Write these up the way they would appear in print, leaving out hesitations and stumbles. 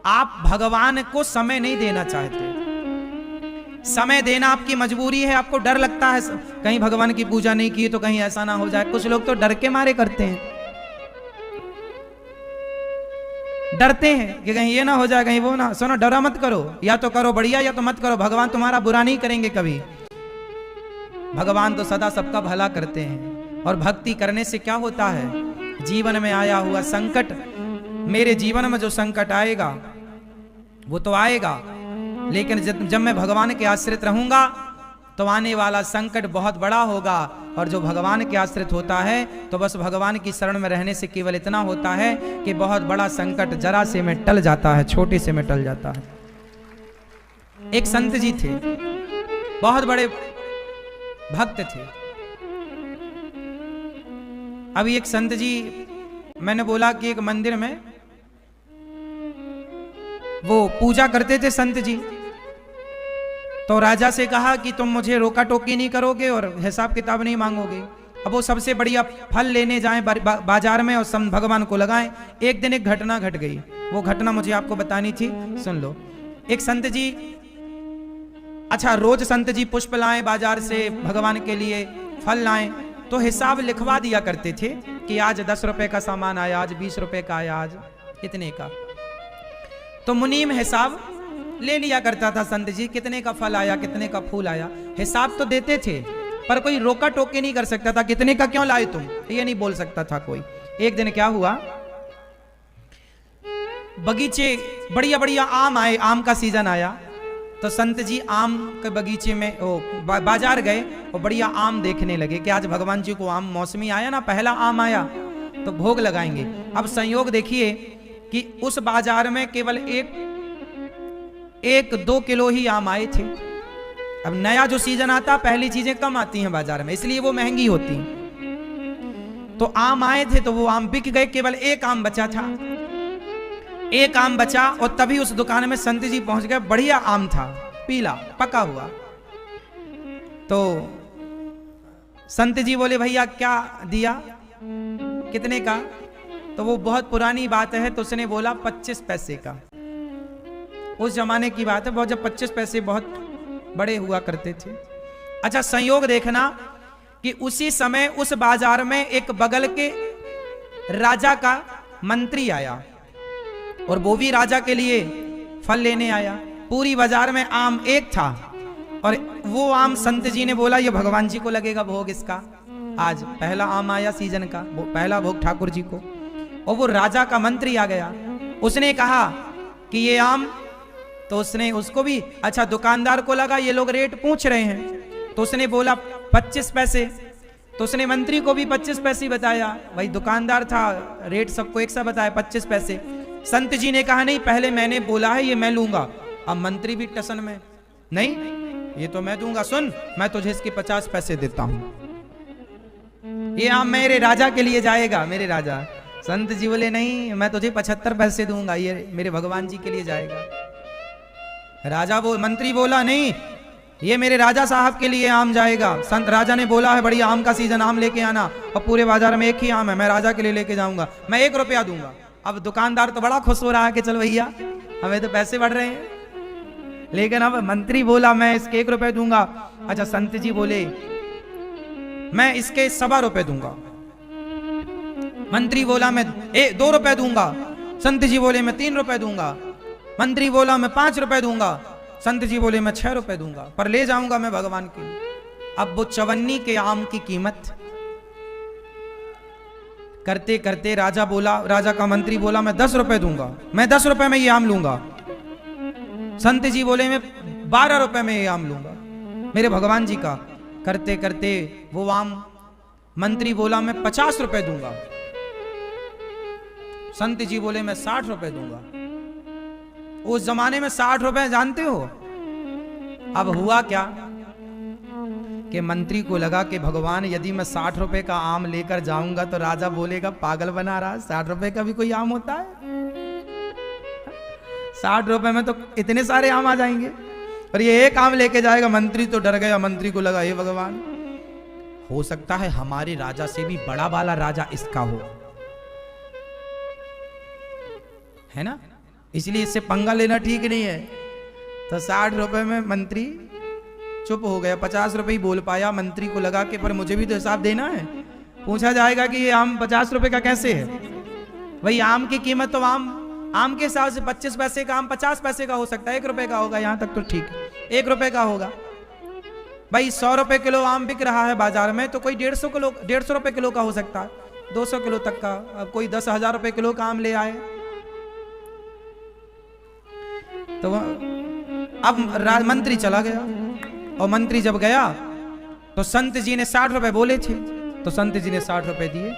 आप भगवान को समय नहीं देना चाहते। समय देना आपकी मजबूरी है, आपको डर लगता है कहीं भगवान की पूजा नहीं की तो कहीं ऐसा ना हो जाए। कुछ लोग तो डर के मारे करते हैं, डरते हैं कि कहीं ये ना हो जाए, कहीं वो ना। सुनो, डरा मत करो, या तो करो बढ़िया या तो मत करो। भगवान तुम्हारा बुरा नहीं करेंगे कभी। भगवान तो सदा सबका भला करते हैं। और भक्ति करने से क्या होता है, जीवन में आया हुआ संकट, मेरे जीवन में जो संकट आएगा वो तो आएगा, लेकिन जब मैं भगवान के आश्रित रहूंगा तो आने वाला संकट बहुत बड़ा होगा। और जो भगवान के आश्रित होता है तो बस भगवान की शरण में रहने से केवल इतना होता है कि बहुत बड़ा संकट जरा से में टल जाता है, छोटे से में टल जाता है। एक संत जी थे, बहुत बड़े भक्त थे। अभी एक संत जी, मैंने बोला कि एक मंदिर में वो पूजा करते थे संत जी, तो राजा से कहा कि तुम मुझे रोका टोकी नहीं करोगे और हिसाब किताब नहीं मांगोगे। अब वो सबसे बढ़िया फल लेने जाएं बाजार में और भगवान को लगाएं। एक दिन एक घटना घट गई, वो घटना मुझे आपको बतानी थी, सुन लो। एक संत जी, अच्छा रोज संत जी पुष्प लाएं बाजार से, भगवान के लिए फल लाएं, तो हिसाब लिखवा दिया करते थे कि आज 10 रुपए का सामान आया, आज 20 रुपए का आया, आज इतने का। तो मुनीम हिसाब ले लिया करता था संत जी, कितने का फल आया, कितने का फूल आया। हिसाब तो देते थे पर कोई रोका टोके नहीं कर सकता था, कितने का क्यों लाए तुम, ये नहीं बोल सकता था कोई। एक दिन क्या हुआ, बगीचे बढ़िया बढ़िया आम आए, आम का सीजन आया, तो संत जी आम के बगीचे में बाजार गए और बढ़िया आम देखने लगे कि आज भगवान जी को आम मौसमी आया ना, पहला आम आया तो भोग लगाएंगे। अब संयोग देखिए कि उस बाजार में केवल एक 2 किलो ही आम आए थे। अब नया जो सीजन आता, पहली चीजें कम आती हैं बाजार में, इसलिए वो महंगी होती। तो आम आए थे तो वो आम बिक गए, केवल एक आम बचा था। एक आम बचा और तभी उस दुकान में संत जी पहुंच गए। बढ़िया आम था, पीला पका हुआ। तो संत जी बोले भैया क्या दिया, कितने का? तो वो बहुत पुरानी बात है, तो उसने बोला 25 पैसे का। उस जमाने की बात है, बहुत, जब 25 पैसे बहुत बड़े हुआ करते थे। अच्छा संयोग देखना कि उसी समय उस बाजार में एक बगल के राजा का मंत्री आया और वो भी राजा के लिए फल लेने आया। पूरी बाजार में आम एक था और वो आम संत जी ने बोला ये भगवान जी को लगेगा भोग, इसका आज पहला आम आया सीजन का, वो पहला भोग ठाकुर जी को। और वो राजा का मंत्री आ गया, उसने कहा कि ये आम, तो उसने उसको भी, अच्छा दुकानदार को लगा ये लोग रेट पूछ रहे हैं, तो उसने बोला 25 पैसे। तो उसने मंत्री को भी 25 पैसे बताया, भाई दुकानदार था, रेट सबको एक सा बताया 25 पैसे। संत जी ने कहा नहीं, पहले मैंने बोला है ये मैं लूंगा। अब मंत्री भी टसन में, नहीं ये तो मैं दूंगा, सुन मैं तुझे इसके 50 पैसे देता हूं, ये आम मेरे राजा के लिए जाएगा, मेरे राजा। संत जी बोले नहीं मैं तुझे 75 पैसे दूंगा, ये मेरे भगवान जी के लिए जाएगा। राजा मंत्री बोला नहीं ये मेरे राजा साहब के लिए आम जाएगा। संत राजा ने बोला है बढ़िया आम का सीजन, आम लेके आना, और पूरे बाजार में एक ही आम है, मैं राजा के लिए लेके जाऊंगा, मैं 1 रुपया दूंगा। अब दुकानदार तो बड़ा खुश हो रहा है कि चल भैया हमें तो पैसे बढ़ रहे हैं, लेकिन अब मंत्री बोला मैं इसके 1 रुपये दूंगा। अच्छा संत जी बोले मैं इसके 1.25 रुपये दूंगा। मंत्री बोला मैं 2 रुपये दूंगा। संत जी बोले मैं 3 रुपये दूंगा। मंत्री बोला मैं 5 रुपए दूंगा। संत जी बोले मैं 6 रुपए दूंगा, पर ले जाऊंगा मैं भगवान के लिए। अब वो 54 के आम की कीमत करते करते राजा का मंत्री बोला मैं 10 रुपए दूंगा, मैं 10 रुपए में ये आम लूंगा। संत जी बोले मैं 12 रुपए में ये आम लूंगा मेरे भगवान जी का। करते करते वो आम, मंत्री बोला मैं 50 रुपए दूंगा। संत जी बोले मैं 60 रुपए दूंगा। उस जमाने में 60 रुपए जानते हो? अब हुआ क्या कि मंत्री को लगा कि भगवान यदि मैं 60 रुपए का आम लेकर जाऊंगा तो राजा बोलेगा पागल बना रहा, 60 रुपए का भी कोई आम होता है? 60 रुपए में तो इतने सारे आम आ जाएंगे, और ये एक आम लेके जाएगा। मंत्री तो डर गया, मंत्री को लगा हे भगवान हो सकता है हमारे राजा से भी बड़ा वाला राजा इसका हो, है ना, इसलिए इससे पंगा लेना ठीक नहीं है। तो 60 रुपए में मंत्री चुप हो गया, 50 रुपए ही बोल पाया। मंत्री को लगा कि पर मुझे भी तो हिसाब देना है। पूछा जाएगा कि ये आम 50 रुपए का कैसे है? भाई आम की कीमत तो आम के हिसाब से 25 पैसे का आम 50 पैसे का हो सकता है, 1 रुपए का होगा, यहां तक तो ठीक है, 1 रुपए का होगा। भाई 100 रुपए किलो आम बिक रहा है बाजार में, तो कोई 150 रुपए किलो का हो सकता है, 200 किलो तक का। अब कोई 10,000 रुपए किलो का आम ले आए, तो अब मंत्री चला गया। और मंत्री जब गया तो संत जी ने 60 रुपए बोले थे, तो संत जी ने 60 रुपए दिए।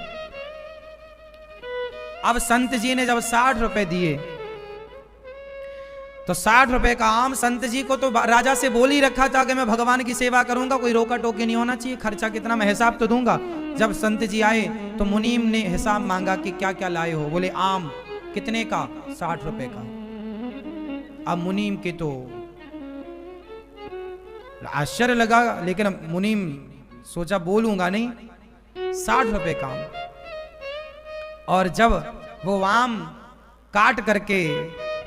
अब संत जी ने जब 60 रुपए दिए तो 60 रुपए का आम, संत जी को तो राजा से बोल ही रखा था कि मैं भगवान की सेवा करूंगा, कोई रोका टोकी नहीं होना चाहिए, खर्चा कितना मैं हिसाब तो दूंगा। जब संत जी आए तो मुनीम ने हिसाब मांगा कि क्या क्या लाए हो। बोले आम कितने का? 60 रुपए का। अब मुनीम के तो आश्चर्य लगा, लेकिन मुनीम सोचा बोलूंगा नहीं, 60 रुपए का आम। और जब वो आम काट करके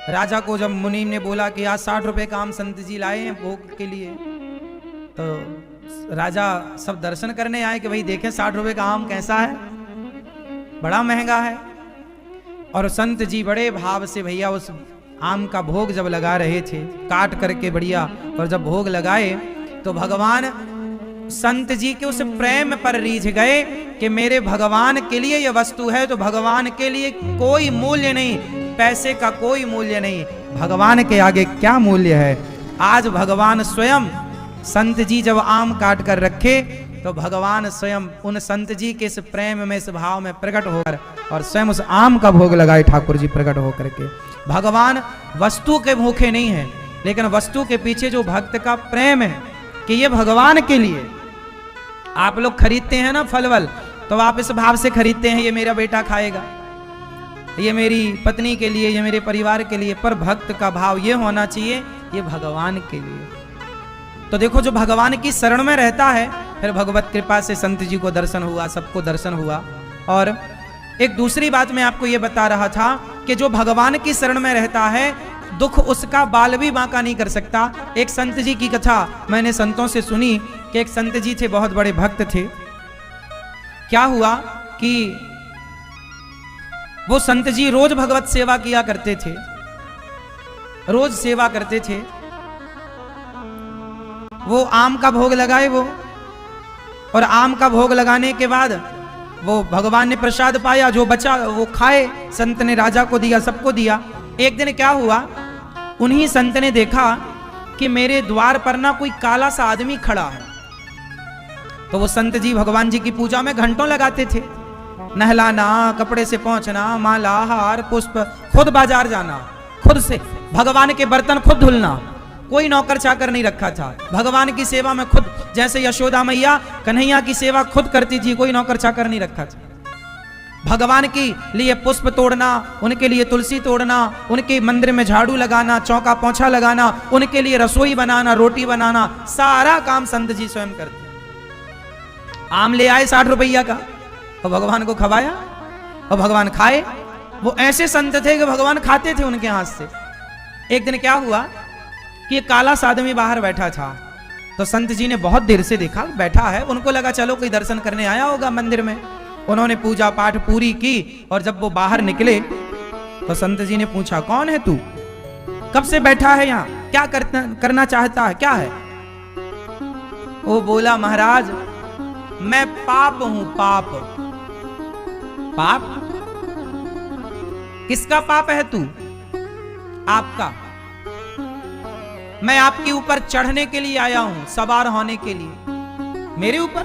राजा को जब मुनीम ने बोला कि आज 60 रुपए का आम संत जी लाए हैं भोग के लिए, तो राजा सब दर्शन करने आए कि भाई देखें 60 रुपए का आम कैसा है, बड़ा महंगा है। और संत जी बड़े भाव से भैया उस आम का भोग जब लगा रहे थे काट करके बढ़िया, और जब भोग लगाए तो भगवान संत जी के उस प्रेम पर रीझ गए कि मेरे भगवान के लिए यह वस्तु है तो भगवान के लिए कोई मूल्य नहीं, पैसे का कोई मूल्य नहीं, भगवान के आगे क्या मूल्य है। आज भगवान स्वयं संत जी जब आम काट कर रखे तो भगवान स्वयं उन संत जी के इस प्रेम में, इस भाव में प्रकट होकर और स्वयं उस आम का भोग लगाए ठाकुर जी प्रकट होकर के। भगवान वस्तु के भूखे नहीं है, लेकिन वस्तु के पीछे जो भक्त का प्रेम है कि ये भगवान के लिए। आप लोग खरीदते हैं ना फल, तो आप इस भाव से खरीदते हैं ये मेरा बेटा खाएगा, ये मेरी पत्नी के लिए, ये मेरे परिवार के लिए। पर भक्त का भाव ये होना चाहिए ये भगवान के लिए। तो देखो जो भगवान की शरण में रहता है, फिर भगवत कृपा से संत जी को दर्शन हुआ, सबको दर्शन हुआ। और एक दूसरी बात मैं आपको ये बता रहा था कि जो भगवान की शरण में रहता है दुख उसका बाल भी बांका नहीं कर सकता। एक संत जी की कथा मैंने संतों से सुनी कि एक संत जी थे, बहुत बड़े भक्त थे। क्या हुआ कि वो संत जी रोज भगवत सेवा किया करते थे, रोज सेवा करते थे। वो आम का भोग लगाए वो, और आम का भोग लगाने के बाद वो भगवान ने प्रसाद पाया, जो बचा वो खाए, संत ने राजा को दिया, सबको दिया। एक दिन क्या हुआ, उन्हीं संत ने देखा कि मेरे द्वार पर ना कोई काला सा आदमी खड़ा है। तो वो संत जी भगवान जी की पूजा में घंटों लगाते थे, नहलाना, कपड़े से पहुंचना, माला हार पुष्प, खुद बाजार जाना, खुद से भगवान के बर्तन खुद धुलना, कोई नौकर चाकर नहीं रखा था। भगवान की सेवा में खुद, जैसे यशोदा मैया कन्हैया की सेवा खुद करती थी, कोई नौकर चाकर नहीं रखा था। भगवान के लिए पुष्प तोड़ना, उनके लिए तुलसी तोड़ना, उनके मंदिर में झाड़ू लगाना, चौका पोंछा लगाना, उनके लिए रसोई बनाना, रोटी बनाना, सारा काम संत जी स्वयं करते। आम ले आए 60 रुपया का और भगवान को खवाया और भगवान खाए। वो ऐसे संत थे कि भगवान खाते थे उनके हाथ से। एक दिन क्या हुआ कि एक काला सा आदमी बाहर बैठा था, तो संत जी ने बहुत देर से देखा बैठा है, उनको लगा चलो कोई दर्शन करने आया होगा मंदिर में। उन्होंने पूजा पाठ पूरी की और जब वो बाहर निकले तो संत जी ने पूछा कौन है तू, कब से बैठा है यहाँ, क्या करना चाहता है, क्या है? वो बोला महाराज मैं पाप हूं, पाप। पाप? किसका पाप है तू? आपका। मैं आपके ऊपर चढ़ने के लिए आया हूं, सवार होने के लिए। मेरे ऊपर?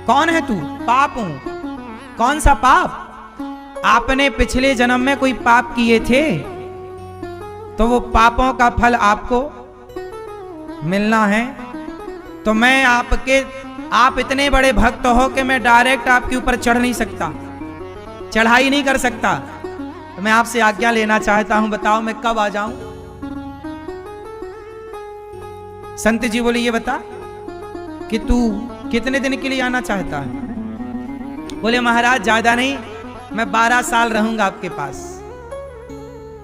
कौन है तू? पाप हूं। कौन सा पाप? आपने पिछले जन्म में कोई पाप किए थे तो वो पापों का फल आपको मिलना है। तो मैं आप इतने बड़े भक्त हो कि मैं डायरेक्ट आपके ऊपर चढ़ नहीं सकता, चढ़ाई नहीं कर सकता। तो मैं आपसे आज्ञा लेना चाहता हूं, बताओ मैं कब आ जाऊं? संत जी बोले ये बता कि तू कितने दिन के लिए आना चाहता है? बोले महाराज ज्यादा नहीं, मैं 12 साल रहूंगा आपके पास।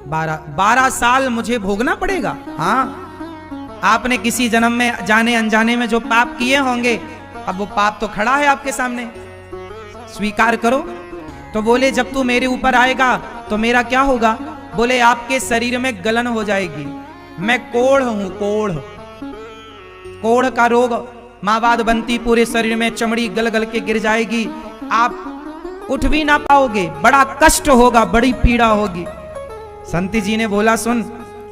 12 साल मुझे भोगना पड़ेगा? हाँ, आपने किसी जन्म में जाने अनजाने में जो पाप किए होंगे, अब वो पाप तो खड़ा है आपके सामने, स्वीकार करो। तो बोले जब तू मेरे ऊपर आएगा तो मेरा क्या होगा? बोले आपके शरीर में गलन हो जाएगी। मैं कोढ़ हूं, कोढ़, कोढ़ का रोग, मावाद बनती पूरे शरीर में, चमड़ी गल गल के गिर जाएगी, आप उठ भी ना पाओगे, बड़ा कष्ट होगा, बड़ी पीड़ा होगी। संत जी ने बोला सुन,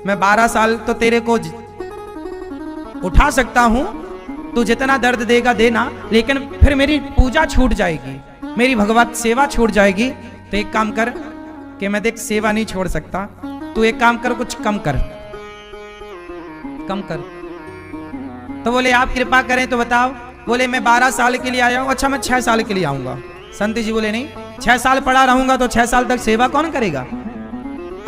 मैं 12 साल तो तेरे को उठा सकता हूं, तू जितना दर्द देगा देना, लेकिन फिर मेरी पूजा छूट जाएगी, मेरी भगवत सेवा छूट जाएगी। तो एक काम कर, कि मैं देख सेवा नहीं छोड़ सकता, तू एक काम कर, कुछ कम कर, कम कर। तो बोले आप कृपा करें तो बताओ। बोले मैं 12 साल के लिए आया हूं। अच्छा मैं 6 साल के लिए आऊंगा। संत जी बोले नहीं, 6 साल पड़ा रहूंगा तो 6 साल तक सेवा कौन करेगा?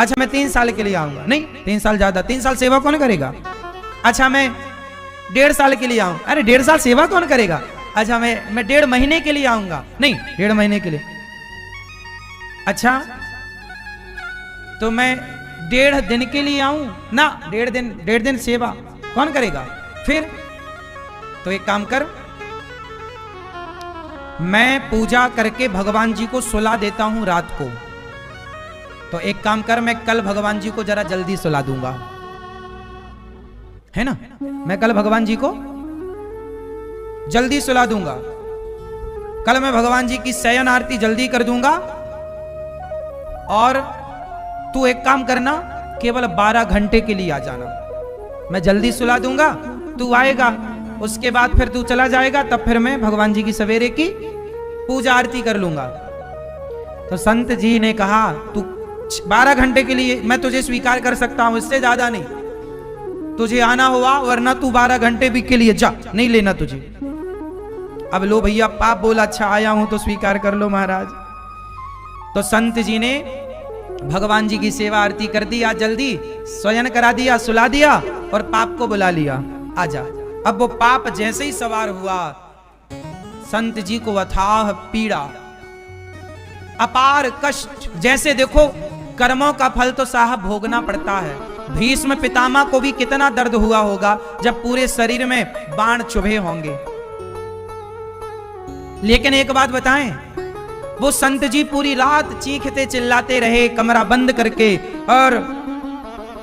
अच्छा मैं 3 साल के लिए आऊंगा। नहीं, 3 साल ज्यादा, 3 साल सेवा कौन करेगा? अच्छा मैं 1.5 साल के लिए आऊं। अरे 1.5 साल सेवा कौन करेगा? अच्छा मैं 1.5 महीने के लिए आऊंगा। नहीं, 1.5 महीने के लिए। अच्छा तो मैं 1.5 दिन के लिए आऊं ना, 1.5 दिन सेवा कौन करेगा? फिर तो एक काम कर, मैं पूजा करके भगवान जी को सुला देता हूं रात को। तो एक काम कर, मैं कल भगवान जी को जरा जल्दी सुला दूंगा, है ना? मैं कल भगवान जी को जल्दी सुला दूंगा, कल मैं भगवान जी की शयन आरती जल्दी कर दूंगा। और तू एक काम करना, केवल 12 घंटे के लिए आ जाना, मैं जल्दी सुला दूंगा, तू आएगा, उसके बाद फिर तू चला जाएगा, तब फिर मैं भगवान जी की सवेरे की पूजा आरती कर लूंगा। तो संत जी ने कहा तू 12 घंटे के लिए मैं तुझे स्वीकार कर सकता हूं, इससे ज्यादा नहीं, तुझे आना हुआ, वरना तू 12 घंटे भी के लिए जा, नहीं लेना तुझे। अब लो भैया, पाप बोला, अच्छा आया हूं तो स्वीकार कर लो महाराज। तो संत जी ने भगवान जी की सेवा आरती कर दी, आज जल्दी स्वयं करा दिया, सुला दिया और पाप को बुला लिया, आजा। अब वो पाप जैसे ही सवार हुआ, संत जी को अथाह पीड़ा, अपार कष्ट। जैसे देखो कर्मों का फल तो साहब भोगना पड़ता है। भीष्म पितामह को भी कितना दर्द हुआ होगा जब पूरे शरीर में बाण चुभे होंगे। लेकिन एक बात बताएं, वो संत जी पूरी रात चीखते चिल्लाते रहे, कमरा बंद करके, और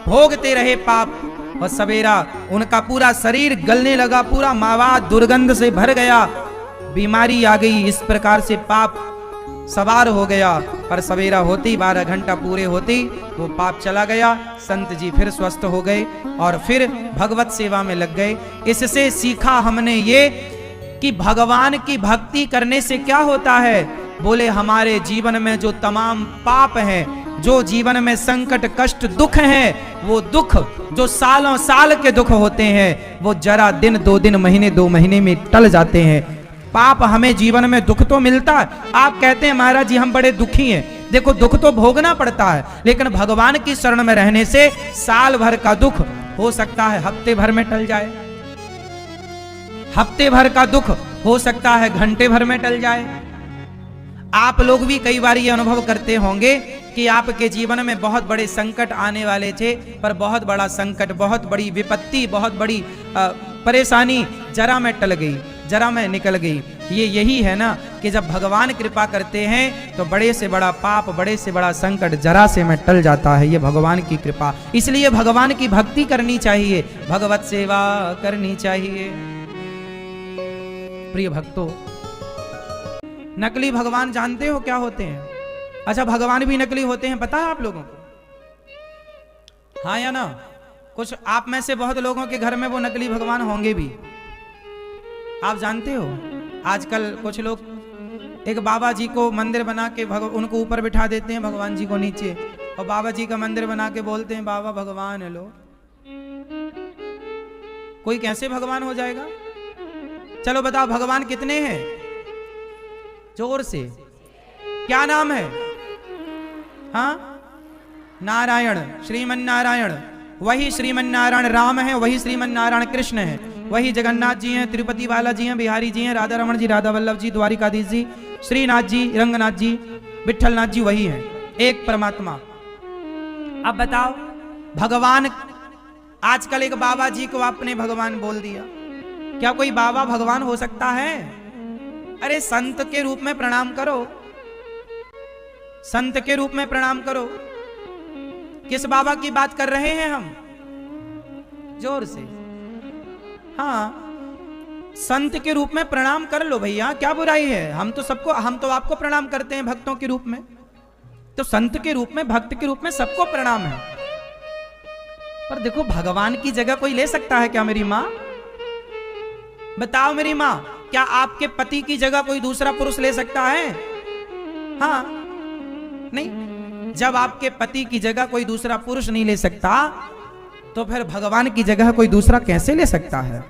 भोगते रहे पाप। और सवेरा उनका पूरा शरीर गलने लगा, पूरा मावाद दुर्गंध से भर गया, बीमारी आ गई, इस प्रकार से पाप सवार हो गया। पर सवेरा होती, 12 घंटा पूरे होती, वो पाप चला गया। संत जी फिर स्वस्थ हो गए और फिर भगवत सेवा में लग गए। इससे सीखा हमने ये कि भगवान की भक्ति करने से क्या होता है। बोले हमारे जीवन में जो तमाम पाप हैं, जो जीवन में संकट कष्ट दुख हैं, वो दुख जो सालों साल के दुख होते हैं, वो जरा दिन 2 दिन महीने 2 महीने में टल जाते हैं। पाप हमें जीवन में दुख तो मिलता है। आप कहते हैं महाराज जी हम बड़े दुखी हैं, देखो दुख तो भोगना पड़ता है, लेकिन भगवान की शरण में रहने से साल भर का दुख हो सकता है हफ्ते भर में टल जाए, हफ्ते भर का दुख हो सकता है घंटे भर में टल जाए। आप लोग भी कई बार ये अनुभव करते होंगे कि आपके जीवन में बहुत बड़े संकट आने वाले थे, पर बहुत बड़ा संकट, बहुत बड़ी विपत्ति, बहुत बड़ी परेशानी जरा में टल गई, जरा में निकल गई। ये यही है ना कि जब भगवान कृपा करते हैं तो बड़े से बड़ा पाप, बड़े से बड़ा संकट जरा से में टल जाता है। ये भगवान की कृपा। इसलिए भगवान की भक्ति करनी चाहिए, भगवत सेवा करनी चाहिए। प्रिय भक्तों, नकली भगवान जानते हो क्या होते हैं? अच्छा, भगवान भी नकली होते हैं, पता है आप लोगों को? हाँ या ना? कुछ आप में से बहुत लोगों के घर में वो नकली भगवान होंगे भी, आप जानते हो। आजकल कुछ लोग एक बाबा जी को मंदिर बना के उनको ऊपर बिठा देते हैं, भगवान जी को नीचे, और बाबा जी का मंदिर बना के बोलते हैं बाबा भगवान है लो। कोई कैसे भगवान हो जाएगा? चलो बताओ भगवान कितने हैं? जोर से, क्या नाम है? हाँ, नारायण, श्रीमन नारायण। वही श्रीमन नारायण राम है, वही श्रीमन नारायण कृष्ण है, वही जगन्नाथ जी हैं, तिरुपति बालाजी हैं, बिहारी जी हैं, राधा रमण जी, राधा वल्लभ जी, द्वारिकाधीश जी, श्रीनाथ जी, रंगनाथ जी, विठलनाथ जी, वही हैं, एक परमात्मा। अब बताओ, भगवान, आजकल एक बाबा जी को आपने भगवान बोल दिया, क्या कोई बाबा भगवान हो सकता है? अरे संत के रूप में प्रणाम करो, संत के रूप में प्रणाम करो। किस बाबा की बात कर रहे हैं हम? जोर से, हाँ, संत के रूप में प्रणाम कर लो भैया, क्या बुराई है? हम तो आपको प्रणाम करते हैं भक्तों के रूप में, तो संत के रूप में, भक्त के रूप में सबको प्रणाम है। पर देखो, भगवान की जगह कोई ले सकता है क्या मेरी माँ? बताओ मेरी माँ, क्या आपके पति की जगह कोई दूसरा पुरुष ले सकता है? हाँ, नहीं। जब आपके पति की जगह कोई दूसरा पुरुष नहीं ले सकता, तो फिर भगवान की जगह कोई दूसरा कैसे ले सकता है?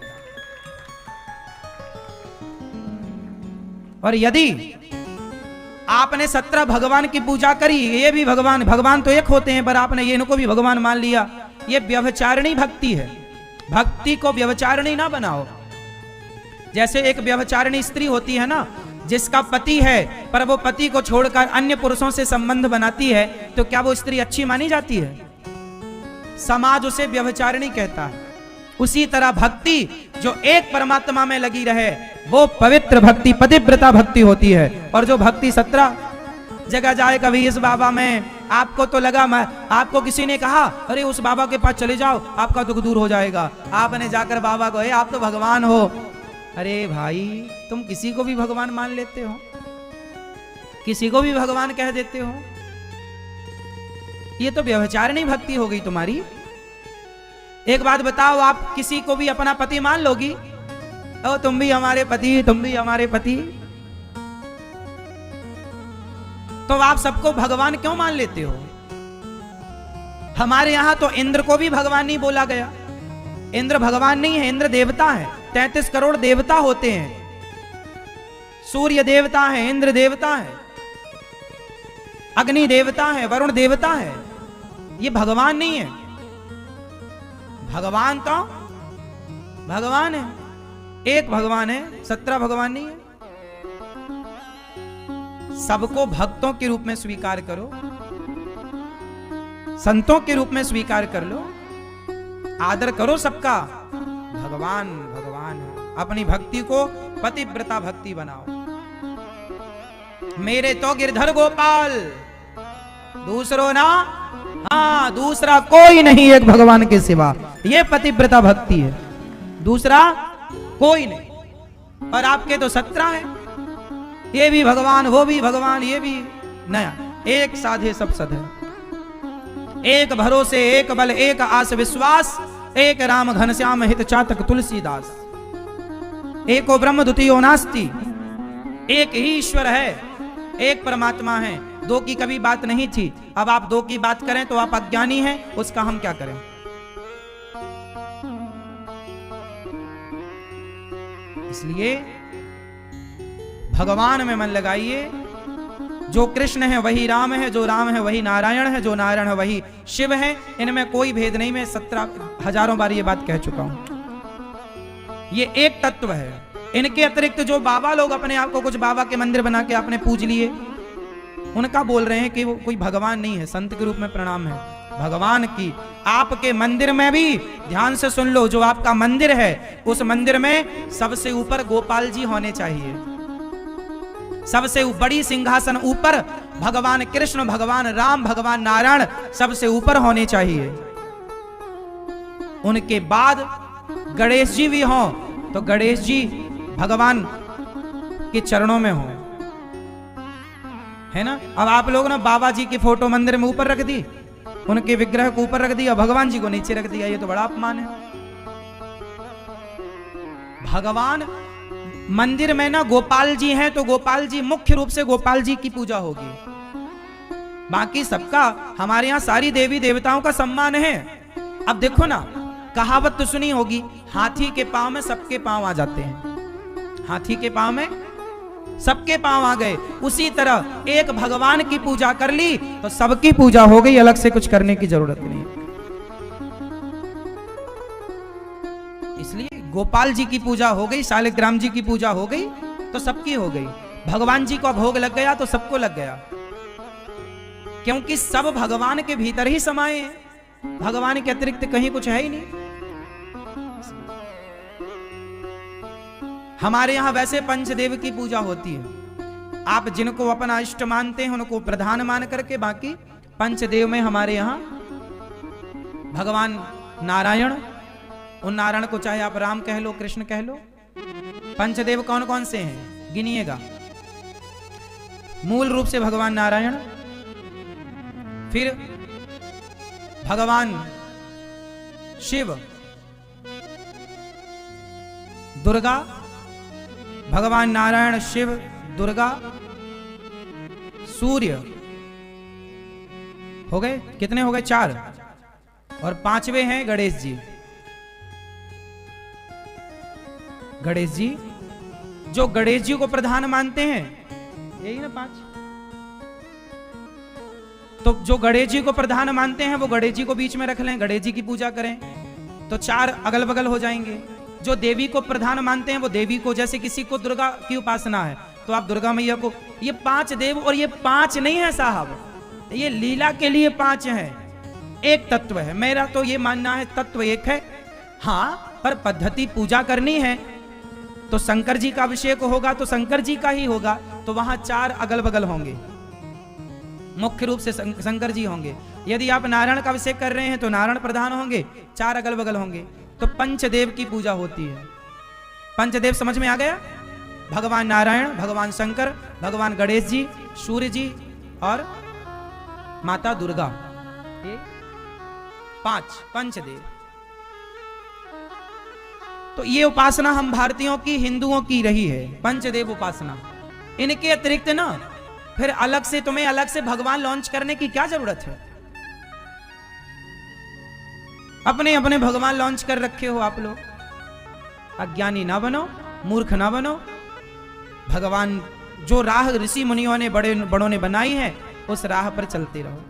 और यदि आपने 17 भगवान की पूजा करी, ये भी भगवान तो एक होते हैं, पर आपने ये इनको भी भगवान मान लिया, ये व्यभिचारिणी भक्ति है। भक्ति को व्यभिचारिणी ना बनाओ। जैसे एक व्यभिचारिणी स्त्री होती है ना, जिसका पति है पर वो पति को छोड़कर अन्य पुरुषों से संबंध बनाती है, तो क्या वो स्त्री अच्छी मानी जाती है? समाज उसे व्यभिचारिणी कहता है। उसी तरह भक्ति जो एक परमात्मा में लगी रहे, वो पवित्र भक्ति, पतिव्रता भक्ति होती है। और जो भक्ति 17 जगह जाए, कभी इस बाबा में, आपको तो लगा, आपको किसी ने कहा अरे उस बाबा के पास चले जाओ, आपका दुख दूर हो जाएगा। आपने जाकर बाबा को, आप तो भगवान हो। अरे भाई, तुम किसी को भी भगवान मान लेते हो, किसी को भी भगवान कह देते हो, ये तो व्यभिचारिणी भक्ति हो गई तुम्हारी। एक बात बताओ, आप किसी को भी अपना पति मान लोगी? ओ तुम भी हमारे पति, तुम भी हमारे पति, तो आप सबको भगवान क्यों मान लेते हो? हमारे यहां तो इंद्र को भी भगवान नहीं बोला गया। इंद्र भगवान नहीं है, इंद्र देवता है। 33 करोड़ देवता होते हैं। सूर्य देवता है, इंद्र देवता है, अग्नि देवता है, वरुण देवता है, ये भगवान नहीं है। भगवान तो भगवान है, एक भगवान है, 17 भगवान नहीं है। सबको भक्तों के रूप में स्वीकार करो, संतों के रूप में स्वीकार कर लो, आदर करो सबका। भगवान भगवान है। अपनी भक्ति को पतिव्रता भक्ति बनाओ। मेरे तो गिरधर गोपाल, दूसरों ना, हाँ, दूसरा कोई नहीं एक भगवान के सिवा, ये पतिव्रता भक्ति है, दूसरा कोई नहीं। और आपके तो 17 है, ये भी भगवान, वो भी भगवान, ये भी नया। एक साधे सब सधे, एक भरोसे, एक बल, एक आस विश्वास, एक राम घनश्याम हित चातक तुलसीदास। एको ब्रह्म द्वितीयो नास्ति, एक ही ईश्वर है, एक परमात्मा है। दो की कभी बात नहीं थी। अब आप दो की बात करें तो आप अज्ञानी हैं, उसका हम क्या करें? इसलिए भगवान में मन लगाइए। जो कृष्ण है वही राम है, जो राम है वही नारायण है, जो नारायण है वही शिव है। इनमें कोई भेद नहीं। मैं 17 हजारों बार ये बात कह चुका हूं। ये एक तत्व है। इनके अतिरिक्त जो बाबा लोग अपने आप को कुछ बाबा के मंदिर बना के आपने पूज लिए, उनका बोल रहे हैं कि वो कोई भगवान नहीं है। संत के रूप में प्रणाम है भगवान की। आपके मंदिर में भी ध्यान से सुन लो, जो आपका मंदिर है उस मंदिर में सबसे ऊपर गोपाल जी होने चाहिए। सबसे बड़ी सिंहासन ऊपर भगवान कृष्ण, भगवान राम, भगवान नारायण सबसे ऊपर होने चाहिए। उनके बाद गणेश जी भी हों तो गणेश जी भगवान के चरणों में हो, है ना। अब आप लोग ना बाबा जी की फोटो मंदिर में ऊपर रख दी, उनके विग्रह को ऊपर रख दिया, भगवान जी को नीचे रख दिया। ये तो बड़ा अपमान है। भगवान मंदिर में ना गोपाल जी हैं तो गोपाल जी, मुख्य रूप से गोपाल जी की पूजा होगी। बाकी सबका, हमारे यहां सारी देवी देवताओं का सम्मान है। अब देखो ना, कहावत तो सुनी होगी, हाथी के पांव में सबके पांव आ जाते हैं। हाथी के पांव में सबके पांव आ गए। उसी तरह एक भगवान की पूजा कर ली तो सबकी पूजा हो गई, अलग से कुछ करने की जरूरत नहीं। इसलिए गोपाल जी की पूजा हो गई, शालिग्राम जी की पूजा हो गई तो सबकी हो गई। भगवान जी को भोग लग गया तो सबको लग गया। क्योंकि सब भगवान के भीतर ही समाये हैं, भगवान के अतिरिक्त कहीं कुछ है ही नहीं। हमारे यहां वैसे पंचदेव की पूजा होती है, आप जिनको अपना इष्ट मानते हैं उनको प्रधान मान करके, बाकी पंचदेव में हमारे यहां भगवान नारायण, उन नारायण को चाहे आप राम कह लो, कृष्ण कह लो। पंचदेव कौन कौन से हैं गिनिएगा। मूल रूप से भगवान नारायण, फिर भगवान शिव, दुर्गा, भगवान नारायण, शिव, दुर्गा, सूर्य, हो गए कितने हो गए? 4। और 5वें हैं गणेश जी। गणेश जी, जो गणेश जी को प्रधान मानते हैं, यही ना 5। तो जो गणेश जी को प्रधान मानते हैं वो गणेश जी को बीच में रख लें, गणेश जी की पूजा करें, तो 4 अगल बगल हो जाएंगे। जो देवी को प्रधान मानते हैं वो देवी को, जैसे किसी को दुर्गा की उपासना है तो आप दुर्गा मैया को। ये 5 देव, और ये 5 नहीं है साहब, ये लीला के लिए 5 हैं, एक तत्व है। मेरा तो ये मानना है तत्व एक है, हाँ, पर पद्धति पूजा करनी है तो शंकर जी का अभिषेक होगा तो शंकर जी का ही होगा, तो वहां 4 अगल बगल होंगे, मुख्य रूप से शंकर जी होंगे। यदि आप नारायण का अभिषेक कर रहे हैं तो नारायण प्रधान होंगे, 4 अगल बगल होंगे। तो पंचदेव की पूजा होती है। पंचदेव समझ में आ गया? भगवान नारायण, भगवान शंकर, भगवान गणेश जी, सूर्य जी और माता दुर्गा, ये 5 पंचदेव। तो ये उपासना हम भारतीयों की, हिंदुओं की रही है, पंचदेव उपासना। इनके अतिरिक्त ना फिर अलग से तुम्हें अलग से भगवान लॉन्च करने की क्या जरूरत है? अपने अपने भगवान लॉन्च कर रखे हो आप लोग। अज्ञानी ना बनो, मूर्ख ना बनो। भगवान जो राह ऋषि मुनियों ने, बड़ों ने बनाई है, उस राह पर चलते रहो।